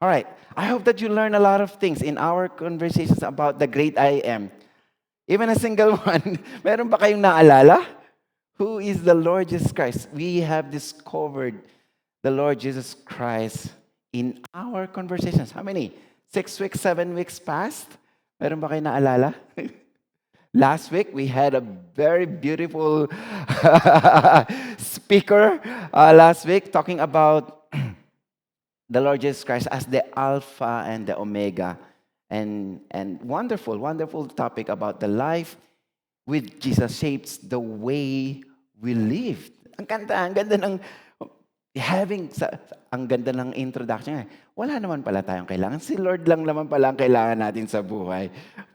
All right. I hope that you learn a lot of things in our conversations about the great I am. Even a single one. Meron ba kayong naalala? Who is the Lord Jesus Christ? We have discovered the Lord Jesus Christ in our conversations. How many? 6 weeks, 7 weeks past? Meron ba kayo naalala? Last week, we had a very beautiful speaker last week talking about the Lord Jesus Christ as the Alpha and the Omega. And wonderful, wonderful topic about the life with Jesus shapes the way we live. Ang ganda ng ang ganda ng introduction. Wala naman pala tayong kailangan. Si Lord lang naman pala ang kailangan natin sa buhay.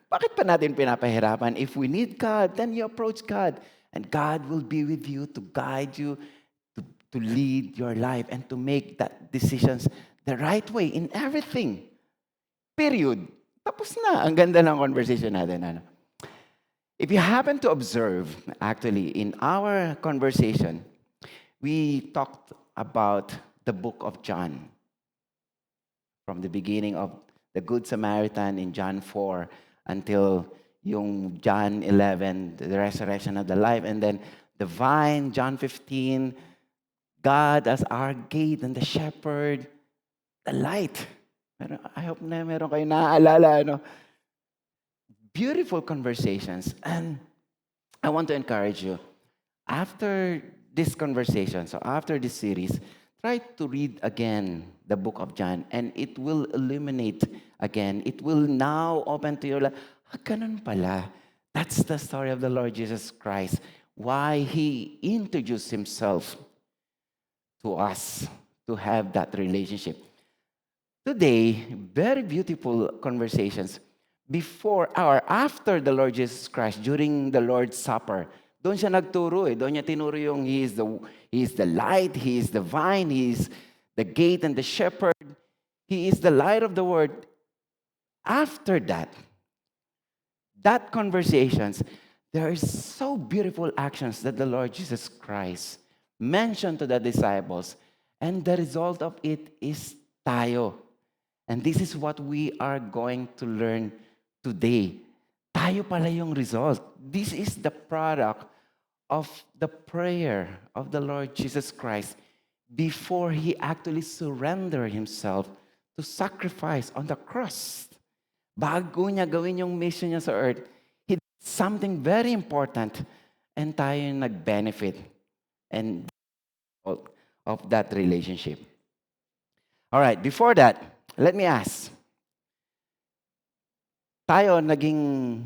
Bakit pa natin pinapahirapan? If we need God, then you approach God. And God will be with you to guide you, to lead your life, and to make that decisions the right way in everything. Period. Tapos na. Ang ganda ng conversation natin. Ano? If you happen to observe, actually, in our conversation, we talked about the book of John. From the beginning of the Good Samaritan in John 4 until yung John 11, the resurrection of the life, and then the vine, John 15, God as our gate and the shepherd, the light. I hope na meron kayo naaalala, ano? Beautiful conversations. And I want to encourage you, after this conversation, so after this series, try to read again the book of John, and it will illuminate again. It will now open to your life. Ganun pala. That's the story of the Lord Jesus Christ. Why He introduced Himself to us to have that relationship. Today, very beautiful conversations before or after the Lord Jesus Christ, during the Lord's Supper. Doon siya nagturo eh. Doon niya tinuro yung He is the light, He is the vine, He is the gate and the shepherd. He is the light of the world. After that conversations, there is so beautiful actions that the Lord Jesus Christ mentioned to the disciples. And the result of it is tayo. And this is what we are going to learn today. Tayo pala yung result. This is the product of the prayer of the Lord Jesus Christ before He actually surrendered Himself to sacrifice on the cross. Bago niya gawin yung mission niya sa earth, He did something very important and tayo yung nag-benefit and of that relationship. All right, before that, let me ask. Tayo, naging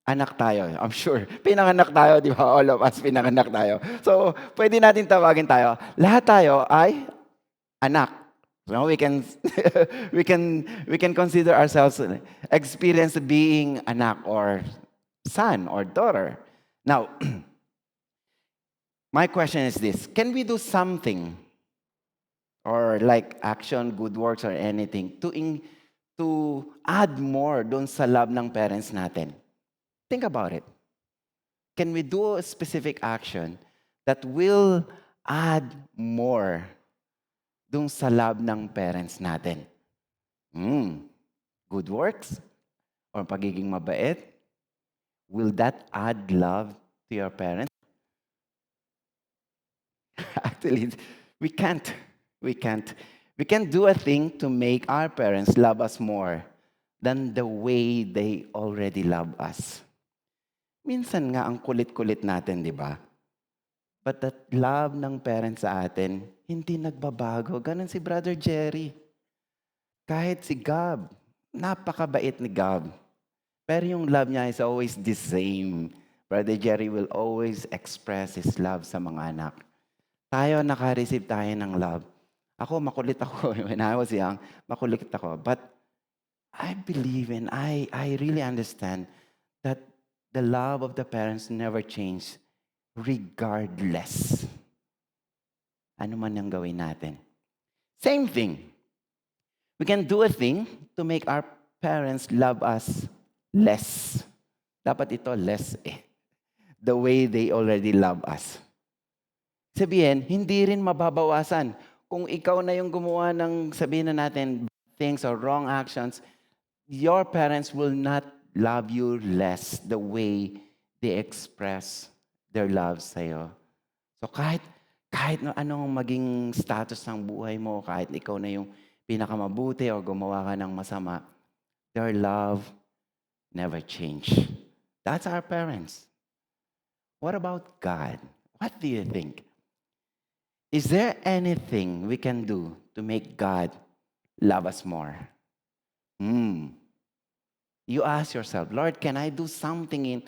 anak tayo. I'm sure. Pinanganak tayo, di ba? All of us, pinanganak tayo. So, pwede natin tawagin tayo. Lahat tayo ay anak. So, we can, we can consider ourselves experience being anak or son or daughter. Now, my question is this. Can we do something or like action, good works, or anything to add more doon sa love ng parents natin? Think about it. Can we do a specific action that will add more doon sa love ng parents natin? Good works? Or pagiging mabait? Will that add love to your parents? Actually, we can't. We can't. We can do a thing to make our parents love us more than the way they already love us. Minsan nga ang kulit-kulit natin, di ba? But that love ng parents sa atin, hindi nagbabago. Ganon si Brother Jerry. Kahit si Gab, napakabait ni Gab. Pero yung love niya is always the same. Brother Jerry will always express his love sa mga anak. Tayo, naka-receive tayo ng love. Ako, makulit ako. When I was young, makulit ako. But I believe and I really understand that the love of the parents never changes regardless. Ano man ang gawin natin. Same thing. We can do a thing to make our parents love us less. Dapat ito less eh. The way they already love us. Sabihin, hindi rin mababawasan. Kung ikaw na yung gumawa ng, sabihin na natin, things or wrong actions, your parents will not love you less the way they express their love sa'yo. So kahit anong maging status ng buhay mo, kahit ikaw na yung pinakamabuti o gumawa ka ng masama, their love never change. That's our parents. What about God? What do you think? Is there anything we can do to make God love us more? You ask yourself, Lord, can I do something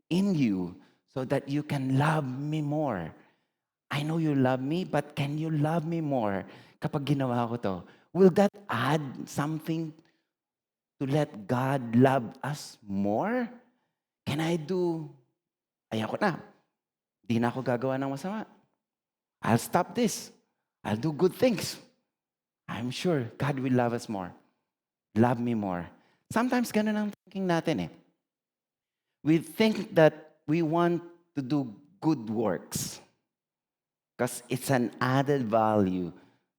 in you so that you can love me more? I know you love me, but can you love me more kapag ginawa ko to? Will that add something to let God love us more? Can I do, ayoko na, di na ako gagawa ng masama. I'll stop this. I'll do good things. I'm sure God will love us more. Love me more. Sometimes ganun ang thinking natin eh. We think that we want to do good works because it's an added value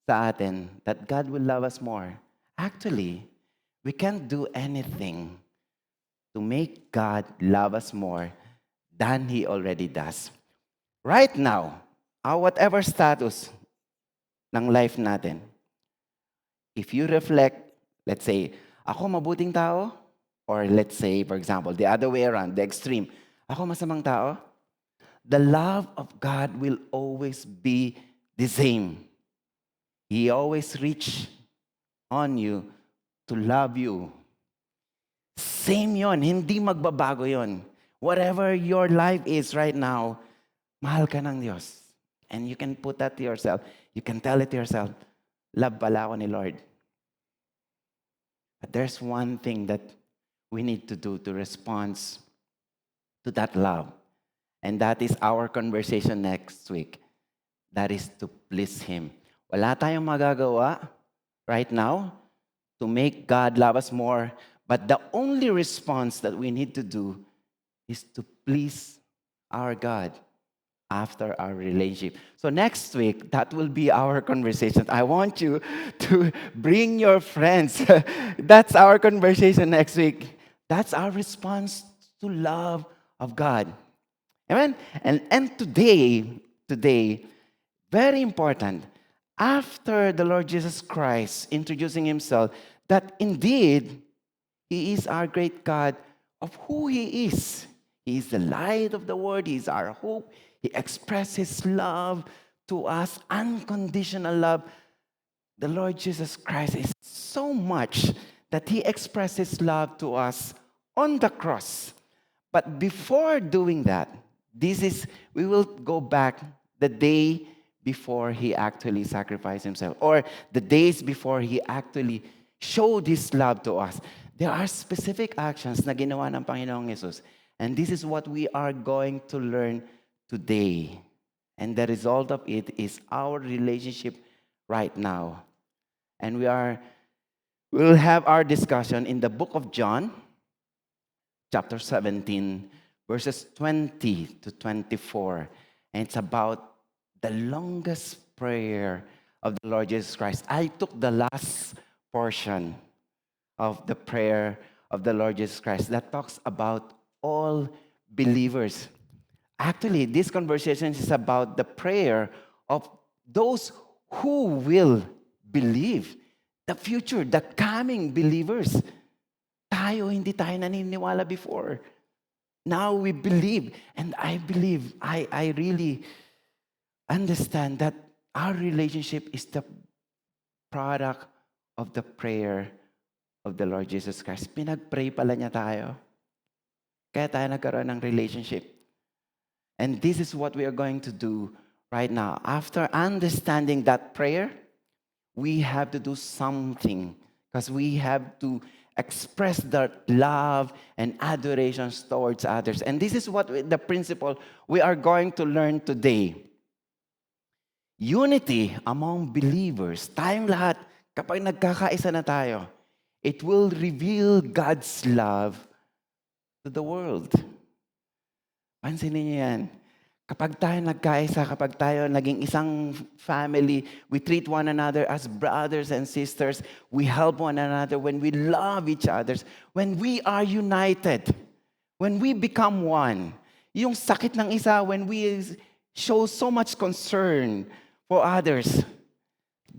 sa atin that God will love us more. Actually, we can't do anything to make God love us more than He already does. Right now, whatever status ng life natin, if you reflect, let's say, ako mabuting tao, or let's say, for example, the other way around, the extreme, ako masamang tao, the love of God will always be the same. He always reach on you to love you. Same yon, hindi magbabago yon. Whatever your life is right now, mahal ka ng Diyos. And you can put that to yourself. You can tell it to yourself, love pala ako ni Lord. But there's one thing that we need to do to respond to that love. And that is our conversation next week. That is to please Him. Wala tayong magagawa right now to make God love us more. But the only response that we need to do is to please our God after our relationship. So next week, that will be our conversation. I want you to bring your friends. That's our conversation next week. That's our response to love of God. Amen? And today, very important, after the Lord Jesus Christ introducing Himself, that indeed, He is our great God of who He is. He is the light of the world. He is our hope. He expressed His love to us, unconditional love. The Lord Jesus Christ is so much that He expressed His love to us on the cross. But before doing that, we will go back the day before He actually sacrificed Himself, or the days before He actually showed His love to us. There are specific actions na ginawa ng Panginoong Jesus. And this is what we are going to learn today. And the result of it is our relationship right now. And we'll have our discussion in the book of John, chapter 17, verses 20 to 24. And it's about the longest prayer of the Lord Jesus Christ. I took the last portion of the prayer of the Lord Jesus Christ that talks about all believers. Actually, this conversation is about the prayer of those who will believe. The future, the coming believers. Hindi tayo naniniwala before. Now we believe. And I believe, I really understand that our relationship is the product of the prayer of the Lord Jesus Christ. Pinag-pray pala niya tayo. Kaya tayo nagkaroon ng relationship. And this is what we are going to do right now. After understanding that prayer, we have to do something because we have to express that love and adoration towards others. And this is what the principle we are going to learn today. Unity among believers. Tayong lahat, kapag nagkakaisa na tayo, it will reveal God's love to the world. Pansinin niyo yan. Kapag tayo nagkaisa, kapag tayo naging isang family, we treat one another as brothers and sisters, we help one another, when we love each other, when we are united, when we become one, yung sakit ng isa, when we show so much concern for others,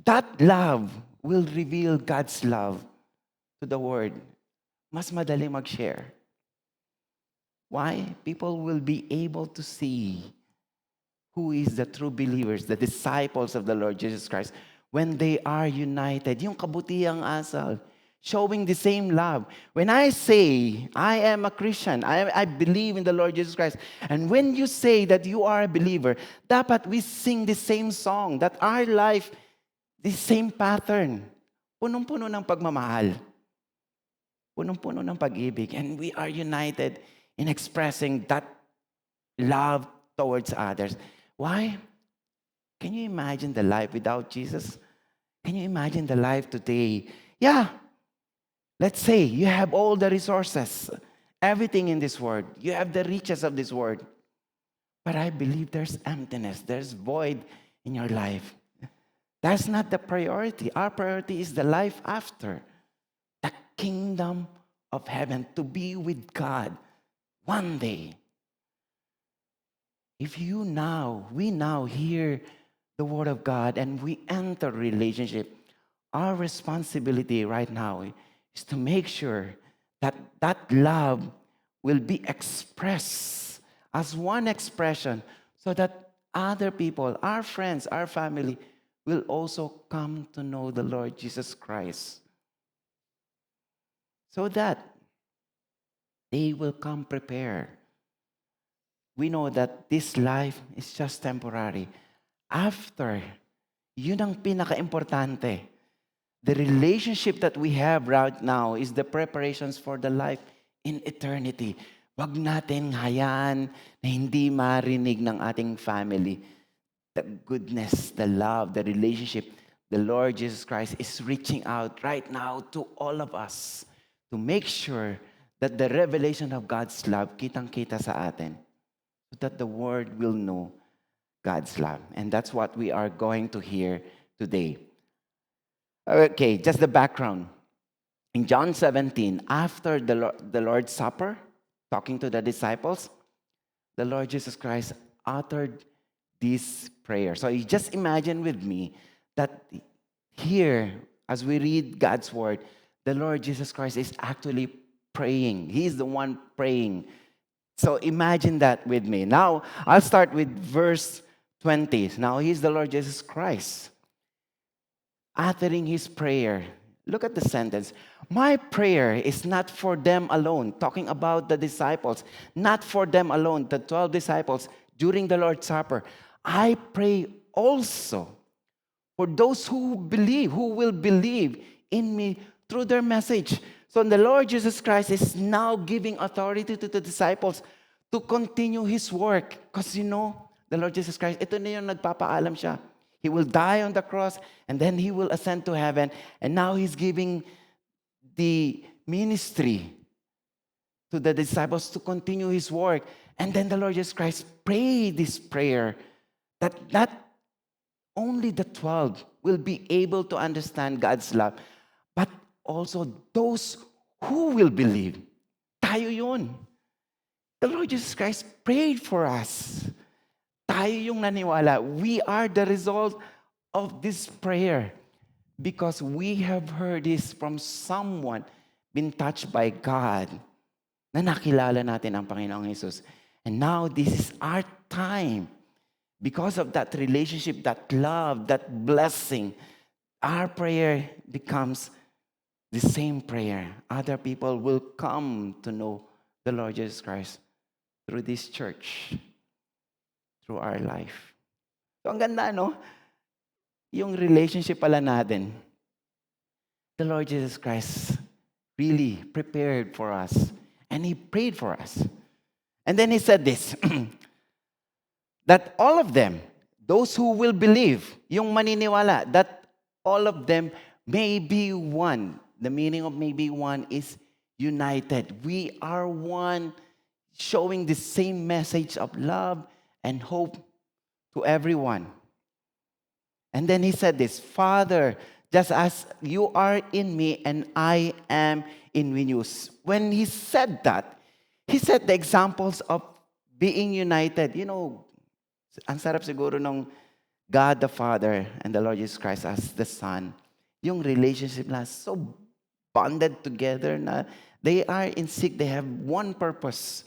that love will reveal God's love to the world. Mas madali mag-share. Why? People will be able to see who is the true believers, the disciples of the Lord Jesus Christ, when they are united. Yung kabutihang asal, showing the same love. When I say, I am a Christian, I believe in the Lord Jesus Christ, and when you say that you are a believer, dapat we sing the same song, that our life, the same pattern. Punong-puno ng pagmamahal. Punong-puno ng pag-ibig. And we are united in expressing that love towards others. Why? Can you imagine the life without Jesus? Can you imagine the life today? Yeah. Let's say you have all the resources, everything in this world. You have the riches of this world. But I believe there's emptiness, there's void in your life. That's not the priority. Our priority is the life after. The kingdom of heaven, to be with God one day. If we now hear the word of God and we enter relationship, our responsibility right now is to make sure that that love will be expressed as one expression so that other people, our friends, our family, will also come to know the Lord Jesus Christ. So that they will come prepared. We know that this life is just temporary. After, yun ang pinaka-importante. The relationship that we have right now is the preparations for the life in eternity. Wag natin hayaan na hindi marinig ng ating family the goodness, the love, the relationship. The Lord Jesus Christ is reaching out right now to all of us to make sure that the revelation of God's love kitang-kita sa atin, so that the world will know God's love. And that's what we are going to hear today. Okay, just the background. In John 17, after the Lord's Supper, talking to the disciples, the Lord Jesus Christ uttered this prayer. So you just imagine with me that here, as we read God's word, the Lord Jesus Christ is actually praying. He's the one praying. So imagine that with me. Now, I'll start with verse 20. Now, he's the Lord Jesus Christ uttering his prayer. Look at the sentence. My prayer is not for them alone. Talking about the disciples. Not for them alone, the 12 disciples during the Lord's Supper. I pray also for those who will believe in me through their message. So the Lord Jesus Christ is now giving authority to the disciples to continue His work. Because the Lord Jesus Christ, ito na yung nagpapaalam siya. He will die on the cross and then He will ascend to heaven. And now He's giving the ministry to the disciples to continue His work. And then the Lord Jesus Christ prayed this prayer that not only the 12 will be able to understand God's love, but also those who will believe. Tayo yun. The Lord Jesus Christ prayed for us. Tayo yung naniwala. We are the result of this prayer because we have heard this from someone been touched by God na nakilala natin ang Panginoong Jesus. And now this is our time. Because of that relationship, that love, that blessing, our prayer becomes the same prayer. Other people will come to know the Lord Jesus Christ through this church, through our life. So ang ganda, no? Yung relationship pala natin, the Lord Jesus Christ really prepared for us. And He prayed for us. And then He said this, that all of them, those who will believe, yung maniniwala, that all of them may be one. The meaning of may be one is united. We are one, showing the same message of love and hope to everyone. And then he said this, Father, just as you are in me and I am in you. When he said that, he set the examples of being united. You know, ang sarap siguro nung God the Father and the Lord Jesus Christ as the Son. Yung relationship na so bonded together na they are in sync, they have one purpose.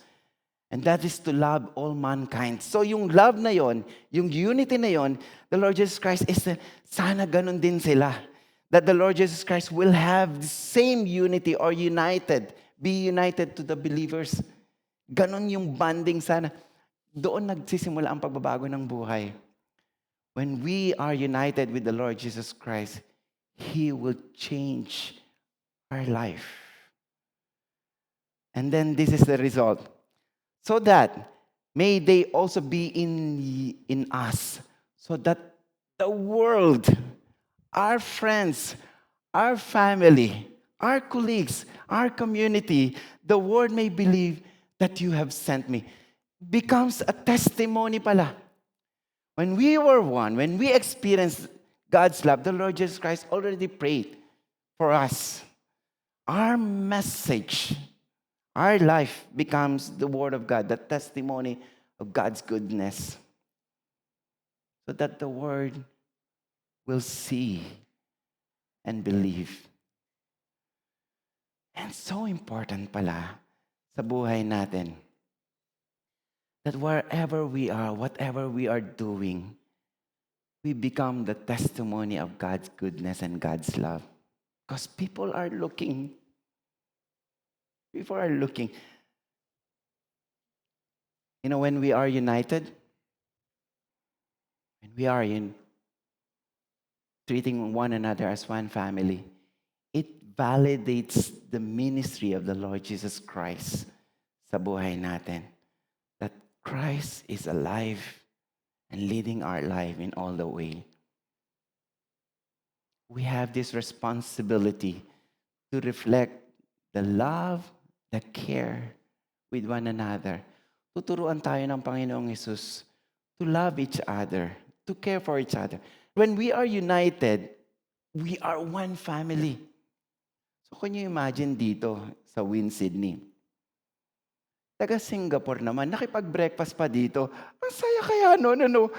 And that is to love all mankind. So yung love na yon, yung unity na yon, the Lord Jesus Christ is sana ganun din sila. That the Lord Jesus Christ will have the same unity or be united to the believers. Ganun yung bonding sana. Doon nagsisimula ang pagbabago ng buhay. When we are united with the Lord Jesus Christ, He will change our life. And then this is the result. So that may they also be in us, so that the world, our friends, our family, our colleagues, our community, the world may believe that you have sent me. Becomes a testimony pala. When we were one, when we experienced God's love, the Lord Jesus Christ already prayed for us. Our message, our life becomes the Word of God, the testimony of God's goodness. So that the world will see and believe. And so important pala sa buhay natin that wherever we are, whatever we are doing, we become the testimony of God's goodness and God's love. Because people are looking. People are looking. You know, when we are united, when we are treating one another as one family, it validates the ministry of the Lord Jesus Christ sa buhay natin. That Christ is alive and leading our life in all the way. We have this responsibility to reflect the love, the care with one another. Tuturuan tayo ng Panginoong Hesus to love each other, to care for each other. When we are united, we are one family. So can you imagine dito sa Win Sydney? Taga Singapore naman, nakipag-breakfast pa dito. Ang saya kaya, no.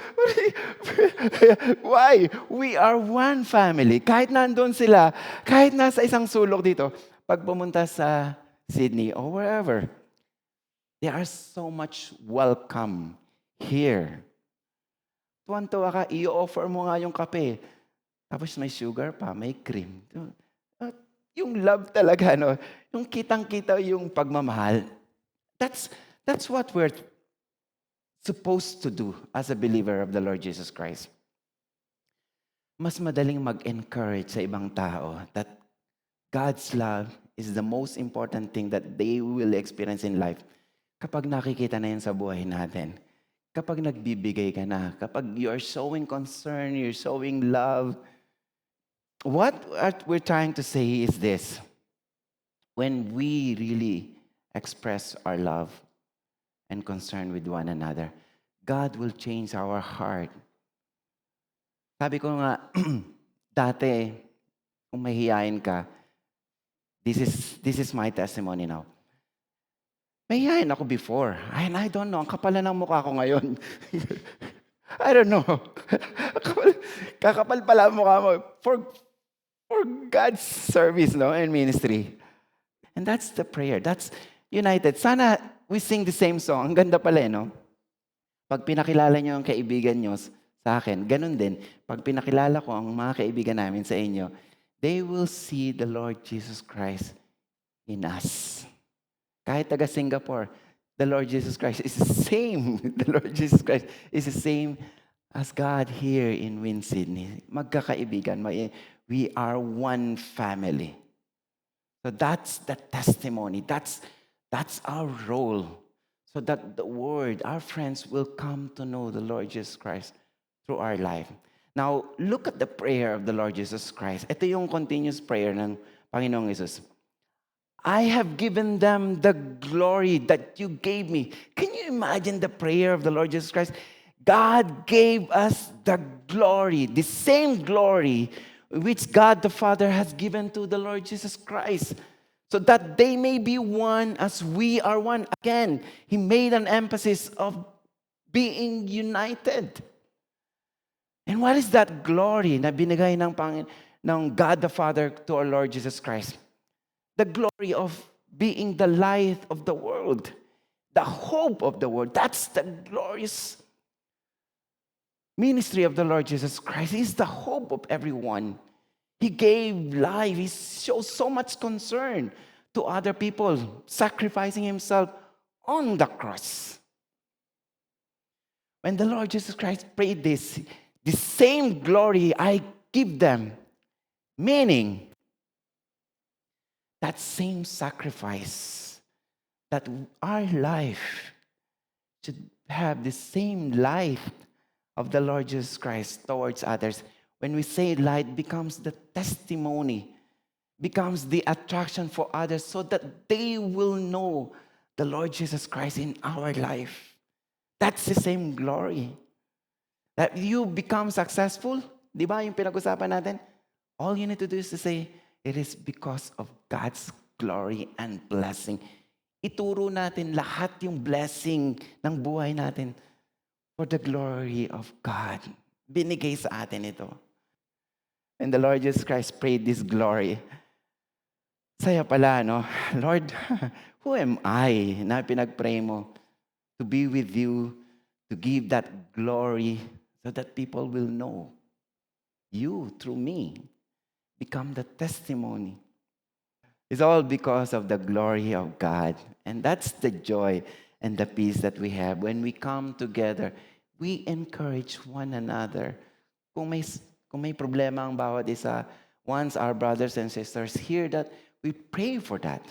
Why? We are one family. Kahit nandun sila, kahit nasa isang sulok dito, pag pumunta sa Sydney or wherever, they are so much welcome here. Tuwan-tuwa ka, i-offer mo nga yung kape. Tapos may sugar pa, may cream. Yung love talaga, no? Yung kitang-kita yung pagmamahal. That's what we're supposed to do as a believer of the Lord Jesus Christ. Mas madaling mag-encourage sa ibang tao that God's love is the most important thing that they will experience in life kapag nakikita na yan sa buhay natin. Kapag nagbibigay ka na, kapag you are showing concern, you're showing love. What we're trying to say is this. When we really express our love and concern with one another, God will change our heart. Sabi ko nga, dati, kung mahihayin ka, this is my testimony now. Mahihayin ako before. And I don't know, ang kapal na ng mukha ko ngayon. I don't know. Kakapal pala ang mukha mo. For God's service, no, and ministry. And that's the prayer. That's united. Sana we sing the same song. Ang ganda pala, no? Pag pinakilala nyo ang kaibigan nyo sa akin, ganun din. Pag pinakilala ko ang mga kaibigan namin sa inyo, they will see the Lord Jesus Christ in us. Kahit taga Singapore, the Lord Jesus Christ is the same. The Lord Jesus Christ is the same as God here in Win Sydney. Magkakaibigan. We are one family. So that's the testimony. That's our role. So that the world, our friends will come to know the Lord Jesus Christ through our life. Now, look at the prayer of the Lord Jesus Christ. Ito yung continuous prayer ng Panginoong Jesus. I have given them the glory that you gave me. Can you imagine the prayer of the Lord Jesus Christ? God gave us the glory, the same glory which God the Father has given to the Lord Jesus Christ, so that they may be one as we are one. Again, He made an emphasis of being united. And what is that glory na binigay ng God the Father to our Lord Jesus Christ? The glory of being the light of the world, the hope of the world. That's the glorious ministry of the Lord Jesus Christ. He's the hope of everyone. He gave life. He shows so much concern to other people, sacrificing himself on the cross. When the Lord Jesus Christ prayed this, the same glory I give them, meaning that same sacrifice, that our life should have the same light of the Lord Jesus Christ towards others. When we say light, becomes the testimony, becomes the attraction for others, so that they will know the Lord Jesus Christ in our life. That's the same glory. That you become successful, di ba yung pinag-usapan natin? All you need to do is to say, it is because of God's glory and blessing. Ituro natin lahat yung blessing ng buhay natin for the glory of God. Binigay sa atin ito. And the Lord Jesus Christ prayed this glory. Saya pala, no? Lord, who am I na pinag-pray mo to be with you, to give that glory so that people will know you through me, become the testimony. It's all because of the glory of God. And that's the joy and the peace that we have. When we come together, we encourage one another. Kung may problema ang bawat isa, once our brothers and sisters hear that, we pray for that.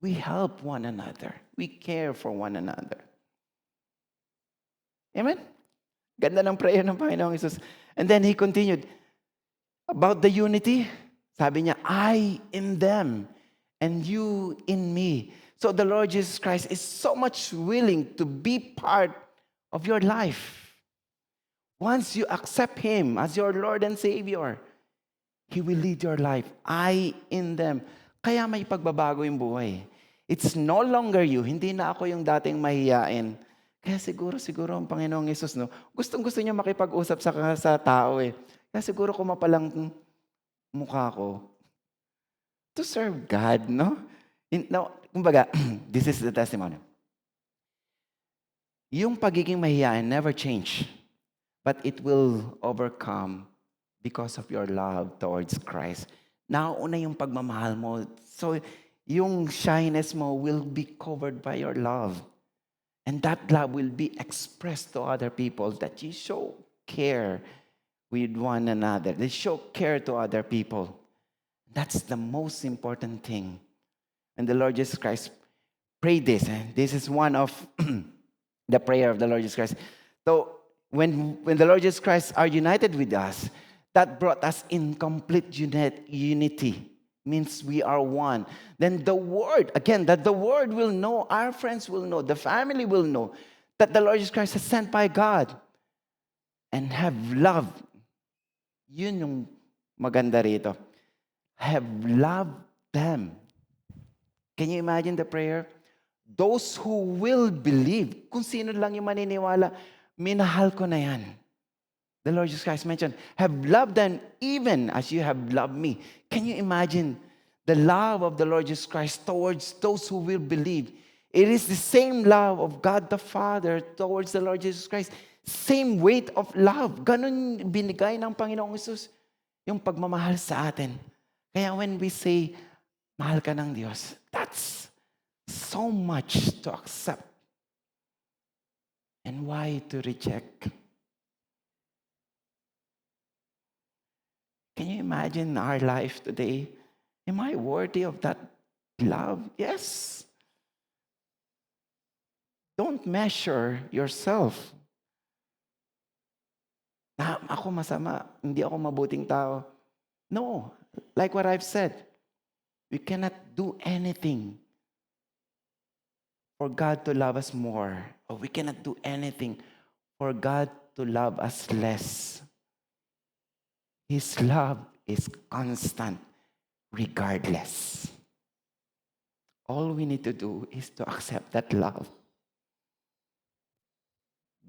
We help one another. We care for one another. Amen? Ganda ng prayer ng Panginoong Jesus. And then He continued, about the unity, sabi niya, I in them and you in me. So the Lord Jesus Christ is so much willing to be part of your life. Once you accept Him as your Lord and Savior, He will lead your life. I in them. Kaya may pagbabago yung buhay. It's no longer you. Hindi na ako yung dating mahiyain. Kaya siguro ang Panginoong Yesus, no, gustong-gusto niya makipag-usap sa tao eh. Kaya siguro kumapalang mukha ko to serve God, no? Kumbaga, this is the testimony. Yung pagiging mahiyain never change, but it will overcome because of your love towards Christ. Nauna yung pagmamahal mo. So, yung shyness mo will be covered by your love. And that love will be expressed to other people, that you show care with one another. They show care to other people. That's the most important thing. And the Lord Jesus Christ prayed this. And this is one of the prayer of the Lord Jesus Christ. So when the Lord Jesus Christ are united with us, that brought us in complete unity. Means we are one. Then the word, again, that the word will know, our friends will know, the family will know that the Lord Jesus Christ is sent by God and have love. Yun yung maganda rito. Have loved them. Can you imagine the prayer? Those who will believe, kung sino lang yung maniniwala, minahal ko na yan. The Lord Jesus Christ mentioned, have loved them even as you have loved me. Can you imagine the love of the Lord Jesus Christ towards those who will believe? It is the same love of God the Father towards the Lord Jesus Christ. Same weight of love. Ganun binigay ng Panginoong Jesus yung pagmamahal sa atin. Kaya when we say, mahal ka ng Diyos, that's so much to accept. And why to reject? Can you imagine our life today? Am I worthy of that love? Yes. Don't measure yourself. Ako masama, hindi ako mabuting tao. No, like what I've said. We cannot do anything for God to love us more, or we cannot do anything for God to love us less. His love is constant regardless. All we need to do is to accept that love.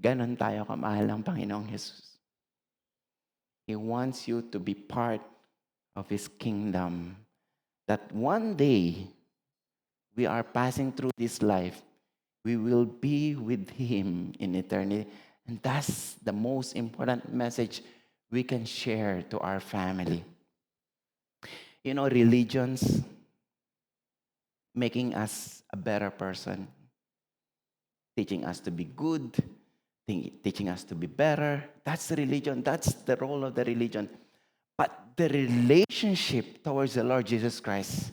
Ganon tayo kamahal ng Panginoong Jesus. He wants you to be part of His kingdom. That one day we are passing through this life, we will be with Him in eternity. And that's the most important message we can share to our family. You know, religions making us a better person, teaching us to be good, teaching us to be better. That's the religion. That's the role of the religion. But the relationship towards the Lord Jesus Christ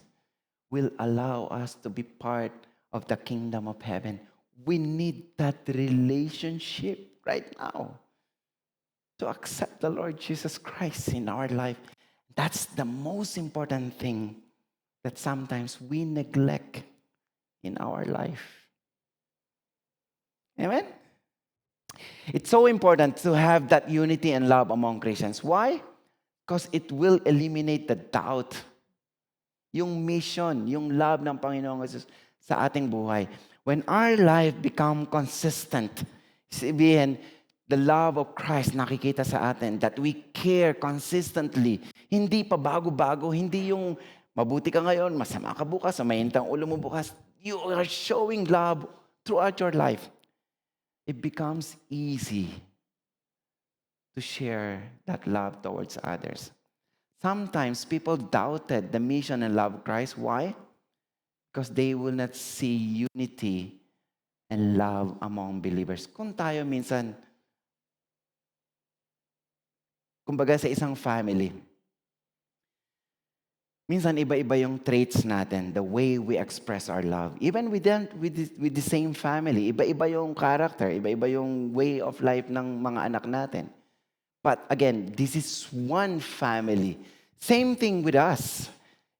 will allow us to be part of the kingdom of heaven. We need that relationship right now to accept the Lord Jesus Christ in our life. That's the most important thing that sometimes we neglect in our life. Amen? It's so important to have that unity and love among Christians. Why? Because it will eliminate the doubt. Yung mission, yung love ng Panginoong Jesus sa ating buhay. When our life become consistent, sabihin, the love of Christ nakikita sa atin, that we care consistently. Hindi pa bago-bago, hindi yung mabuti ka ngayon, masama ka bukas, mainit ang ulo mo bukas. You are showing love throughout your life. It becomes easy to share that love towards others. Sometimes people doubted the mission and love of Christ. Why? Because they will not see unity and love among believers. Kung tayo minsan, kumbaga sa isang family, minsan iba-iba yung traits natin, the way we express our love. Even with the same family, iba-iba yung character, iba-iba yung way of life ng mga anak natin. But again, this is one family. Same thing with us.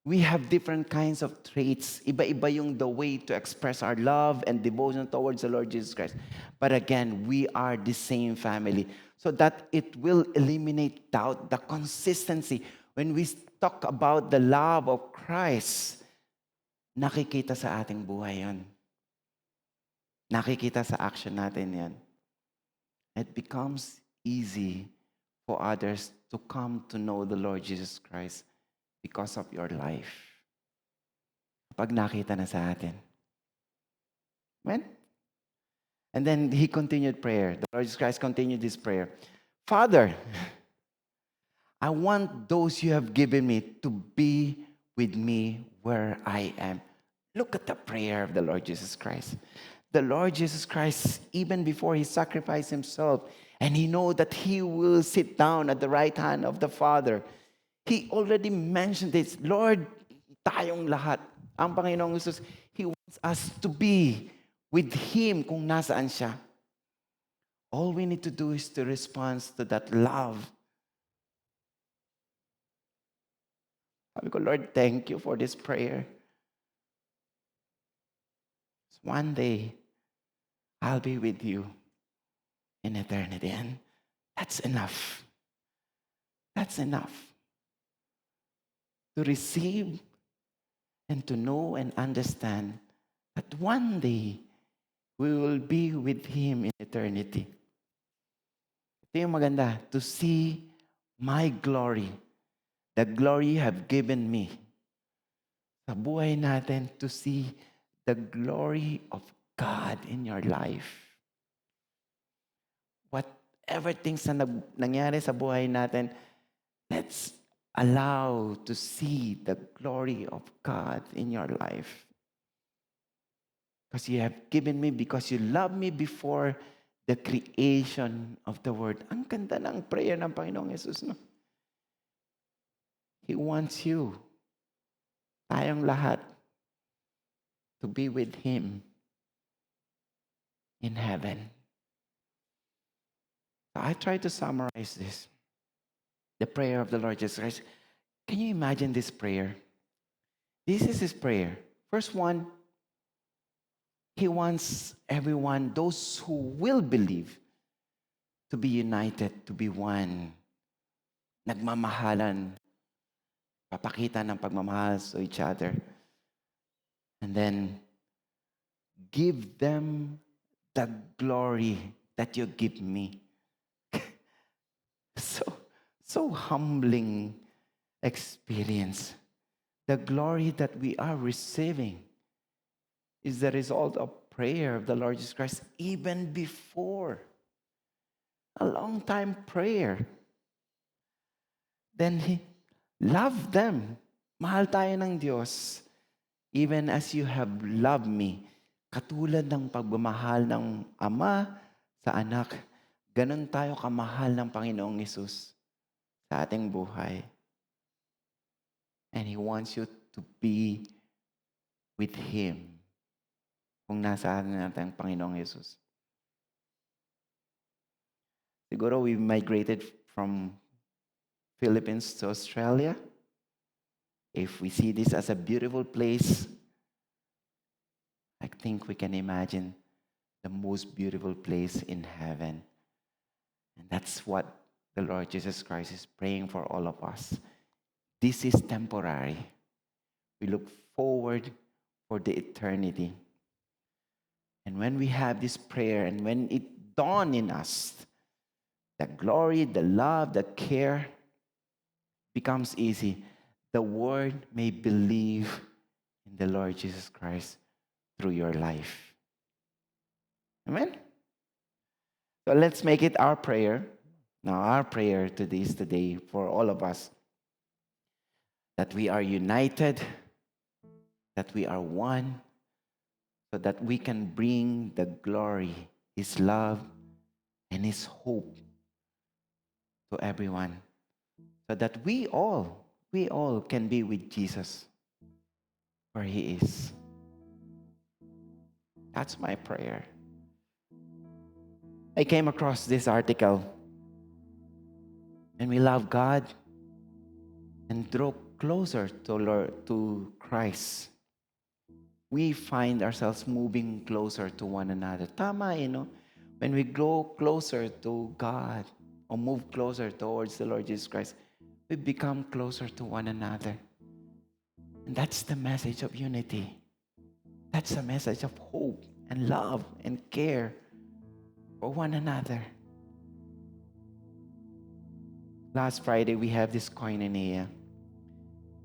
We have different kinds of traits. Iba-iba yung the way to express our love and devotion towards the Lord Jesus Christ. But again, we are the same family. So that it will eliminate doubt, the consistency. When we talk about the love of Christ, nakikita sa ating buhay yan. Nakikita sa action natin yan. It becomes easy for others to come to know the Lord Jesus Christ because of your life. Kapag nakita na sa atin. Amen? And then he continued prayer. The Lord Jesus Christ continued this prayer. Father, I want those you have given me to be with me where I am. Look at the prayer of the Lord Jesus Christ. The Lord Jesus Christ, even before he sacrificed himself, and he know that he will sit down at the right hand of the Father, he already mentioned this. Lord, tayong lahat, ang Panginoong Jesus, he wants us to be with him kung nasaan siya. All we need to do is to respond to that love. Sabi ko, Lord, thank you for this prayer. One day, I'll be with you in eternity. And that's enough. That's enough. To receive and to know and understand that one day, we will be with him in eternity. Ito yung maganda, to see my glory, the glory you have given me. Sa buhay natin, to see the glory of God in your life. Whatever things na nangyari sa buhay natin, let's allow to see the glory of God in your life. Because you have given me, because you loved me before the creation of the world. Ang ganda ng prayer ng Panginoong Jesus, no? He wants you, tayong lahat, to be with him in heaven. I try to summarize this. The prayer of the Lord Jesus Christ. Can you imagine this prayer? This is his prayer. First one, he wants everyone, those who will believe, to be united, to be one. Nagmamahalan, papakita ng pagmamahal to each other. And then, give them the glory that you give me. So, so humbling experience. The glory that we are receiving is the result of prayer of the Lord Jesus Christ even before. A long time prayer. Then He loved them. Mahal tayo ng Diyos. Even as you have loved me. Katulad ng pagmamahal ng Ama sa anak, ganun tayo kamahal ng Panginoong Yesus sa ating buhay. And He wants you to be with Him. Kung nasaan natin ang Panginoong Yesus. Siguro we migrated from Philippines to Australia. If we see this as a beautiful place, I think we can imagine the most beautiful place in heaven. And that's what the Lord Jesus Christ is praying for all of us. This is temporary. We look forward for the eternity. And when we have this prayer and when it dawns in us, the glory, the love, the care becomes easy. The world may believe in the Lord Jesus Christ through your life. Amen? So let's make it our prayer. Now, our prayer today for all of us, that we are united, that we are one, so that we can bring the glory, His love, and His hope to everyone, so that we all can be with Jesus where He is. That's my prayer. I came across this article, and we love God and draw closer to Christ. We find ourselves moving closer to one another. Tama, when we grow closer to God or move closer towards the Lord Jesus Christ, we become closer to one another. And that's the message of unity. That's a message of hope and love and care for one another. Last Friday, we have this koinonia.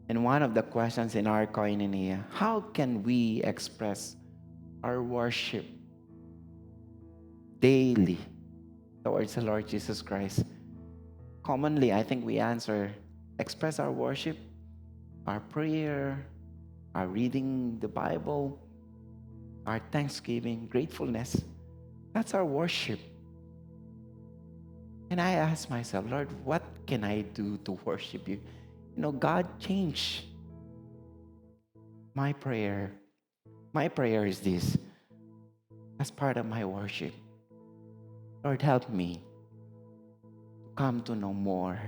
And one of the questions in our koinonia, how can we express our worship daily towards the Lord Jesus Christ? Commonly, I think we answer, express our worship, our prayer, our reading the Bible, our thanksgiving, gratefulness. That's our worship. And I ask myself, Lord, what can I do to worship you? God changed my prayer. My prayer is this, as part of my worship. Lord, help me to come to know more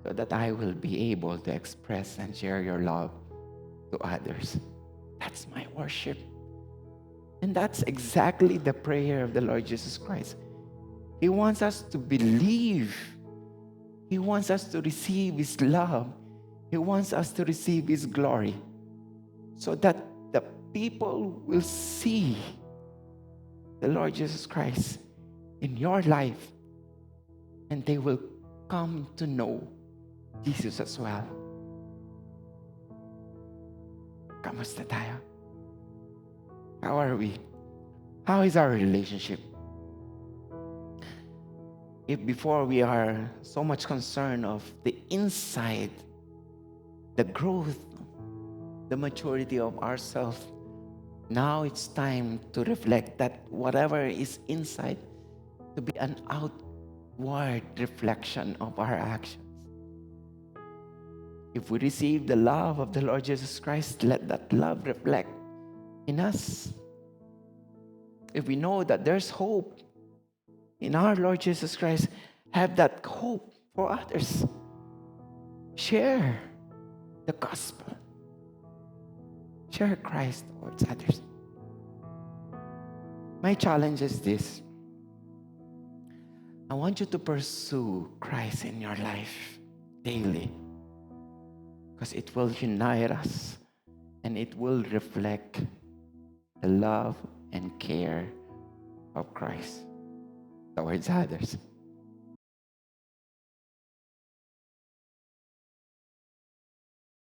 so that I will be able to express and share your love to others. That's my worship. And that's exactly the prayer of the Lord Jesus Christ. He wants us to believe. He wants us to receive His love. He wants us to receive His glory so that the people will see the Lord Jesus Christ in your life and they will come to know Jesus as well. Kamusta tayo? How are we? How is our relationship? If before we are so much concerned of the inside, the growth, the maturity of ourselves, now it's time to reflect that whatever is inside to be an outward reflection of our actions. If we receive the love of the Lord Jesus Christ, let that love reflect in us. If we know that there's hope in our Lord Jesus Christ, have that hope for others. Share the gospel. Share Christ towards others. My challenge is this. I want you to pursue Christ in your life daily, because it will unite us and it will reflect the love and care of Christ towards others.